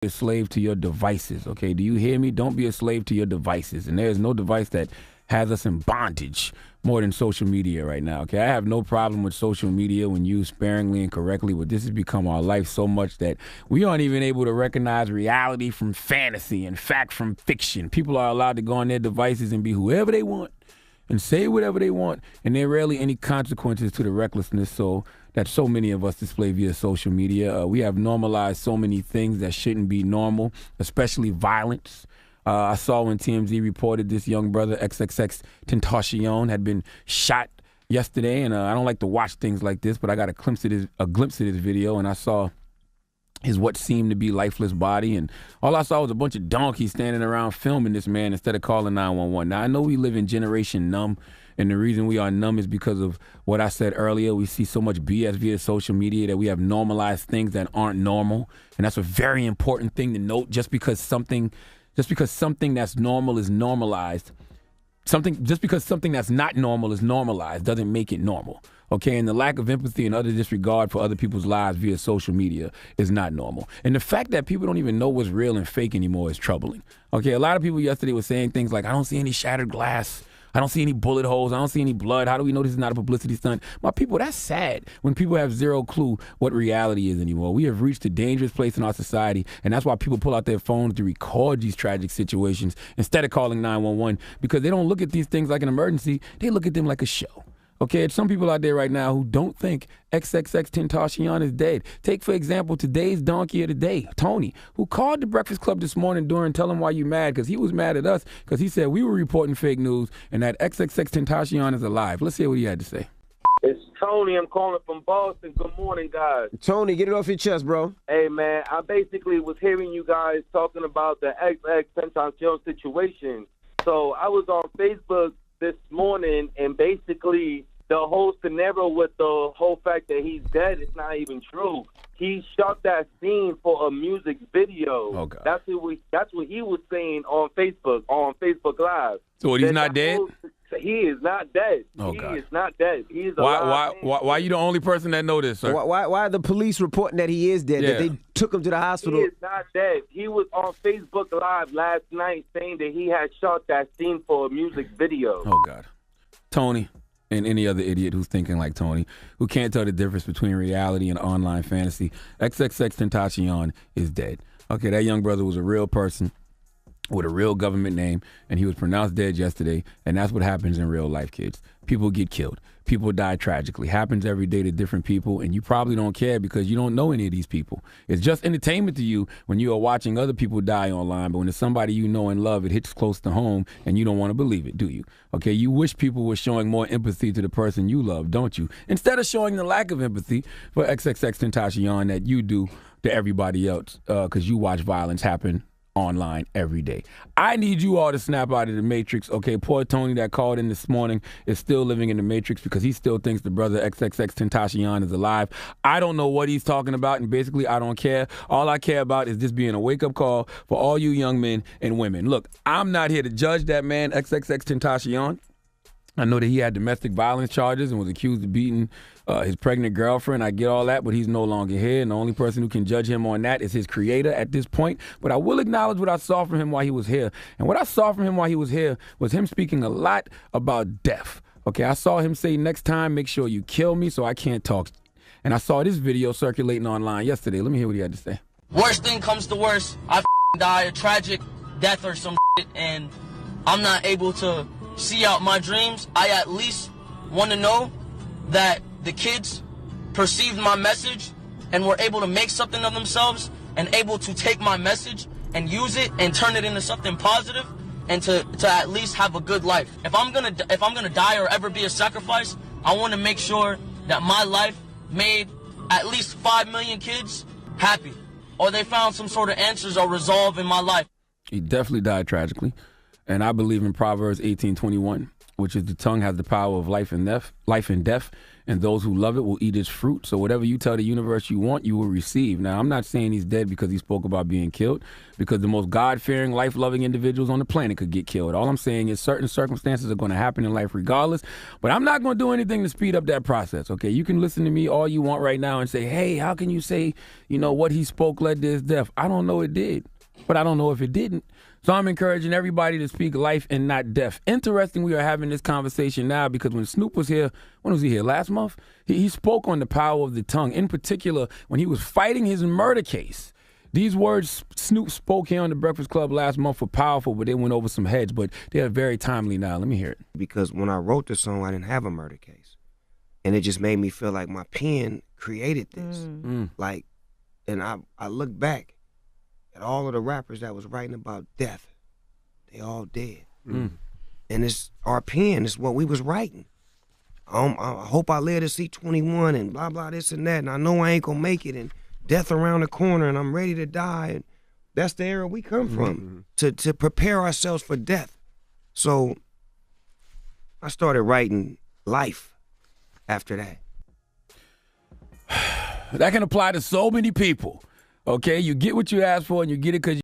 a slave to your devices, okay? Do you hear me? Don't be a slave to your devices. And there's no device that has us in bondage more than social media right now, okay? I have no problem with social media when used sparingly and correctly, but this has become our life so much that we aren't even able to recognize reality from fantasy and fact from fiction. People are allowed to go on their devices and be whoever they want and say whatever they want, and there are rarely any consequences to the recklessness that so many of us display via social media. We have normalized so many things that shouldn't be normal, especially violence. I saw when TMZ reported this young brother, Xxx Tentacion, had been shot yesterday, and I don't like to watch things like this, but I got a glimpse of this video, and I saw his what seemed to be lifeless body, and all I saw was a bunch of donkeys standing around filming this man instead of calling 911. Now, I know we live in Generation Numb, and the reason we are numb is because of what I said earlier. We see so much BS via social media that we have normalized things that aren't normal, and that's a very important thing to note. Just because something that's normal is normalized, just because something that's not normal is normalized doesn't make it normal. Okay, and the lack of empathy and utter disregard for other people's lives via social media is not normal. And the fact that people don't even know what's real and fake anymore is troubling. Okay, a lot of people yesterday were saying things like, I don't see any shattered glass. I don't see any bullet holes. I don't see any blood. How do we know this is not a publicity stunt? My people, that's sad when people have zero clue what reality is anymore. We have reached a dangerous place in our society, and that's why people pull out their phones to record these tragic situations instead of calling 911, because they don't look at these things like an emergency. They look at them like a show. Okay, there's some people out there right now who don't think Xxx Tentacion is dead. Take, for example, today's donkey of the day, Tony, who called the Breakfast Club this morning during Tell Him Why You Mad, because he was mad at us because he said we were reporting fake news and that Xxx Tentacion is alive. Let's hear what he had to say. It's Tony. I'm calling from Boston. Good morning, guys. Tony, get it off your chest, bro. Hey, man, I basically was hearing you guys talking about the Xxx Tentacion situation. So I was on Facebook this morning, and basically the whole scenario with the whole fact that he's dead is not even true. He shot that scene for a music video. Oh, God. That's what he was saying on Facebook Live. So he's not dead? He is not dead. Oh, God. He is not dead. He's alive. Why are you the only person that know this, sir? Why are the police reporting that he is dead, that they took him to the hospital? He is not dead. He was on Facebook Live last night saying that he had shot that scene for a music video. Oh, God. Tony, and any other idiot who's thinking like Tony, who can't tell the difference between reality and online fantasy, Xxx Tentacion is dead. Okay, that young brother was a real person with a real government name, and he was pronounced dead yesterday, and that's what happens in real life, kids. People get killed. People die tragically. Happens every day to different people, and you probably don't care because you don't know any of these people. It's just entertainment to you when you are watching other people die online, but when it's somebody you know and love, it hits close to home, and you don't want to believe it, do you? Okay, you wish people were showing more empathy to the person you love, don't you? Instead of showing the lack of empathy for Xxx Tentacion that you do to everybody else, because you watch violence happen online every day. I need you all to snap out of the matrix. Okay, poor Tony that called in this morning is still living in the matrix because he still thinks the brother Xxx Tentacion is alive. I don't know what he's talking about, and basically I don't care. All I care about is this being a wake-up call for all you young men and women. Look, I'm not here to judge that man, Xxx Tentacion. I know that he had domestic violence charges and was accused of beating his pregnant girlfriend. I get all that, but he's no longer here, and the only person who can judge him on that is his creator at this point. But I will acknowledge what I saw from him while he was here. And what I saw from him while he was here was him speaking a lot about death. Okay, I saw him say, next time, make sure you kill me so I can't talk. And I saw this video circulating online yesterday. Let me hear what he had to say. Worst thing comes to worst, I die a tragic death or some shit, and I'm not able to see out my dreams. I at least want to know that the kids perceived my message and were able to make something of themselves and able to take my message and use it and turn it into something positive and to at least have a good life. If I'm gonna die or ever be a sacrifice, I want to make sure that my life made at least 5 million kids happy, or they found some sort of answers or resolve in my life. He definitely died tragically. And I believe in Proverbs 18:21, which is the tongue has the power of life and death. and those who love it will eat its fruit. So whatever you tell the universe you want, you will receive. Now, I'm not saying he's dead because he spoke about being killed, because the most God-fearing, life-loving individuals on the planet could get killed. All I'm saying is certain circumstances are going to happen in life regardless, but I'm not going to do anything to speed up that process, okay? You can listen to me all you want right now and say, hey, how can you say, what he spoke led to his death? I don't know it did, but I don't know if it didn't. So I'm encouraging everybody to speak life and not death. Interesting, we are having this conversation now because when Snoop was here, when was he here? Last month? He spoke on the power of the tongue. In particular, when he was fighting his murder case. These words Snoop spoke here on the Breakfast Club last month were powerful, but they went over some heads. But they are very timely now. Let me hear it. Because when I wrote the song, I didn't have a murder case. And it just made me feel like my pen created this. And I look back at all of the rappers that was writing about death. They all dead. And it's our pen, it's what we was writing. I hope I live to see 21 and blah, blah, this and that. And I know I ain't gonna make it, and death around the corner, and I'm ready to die. And that's the era we come from, to prepare ourselves for death. So I started writing life after that. That can apply to so many people. Okay, you get what you ask for, and you get it because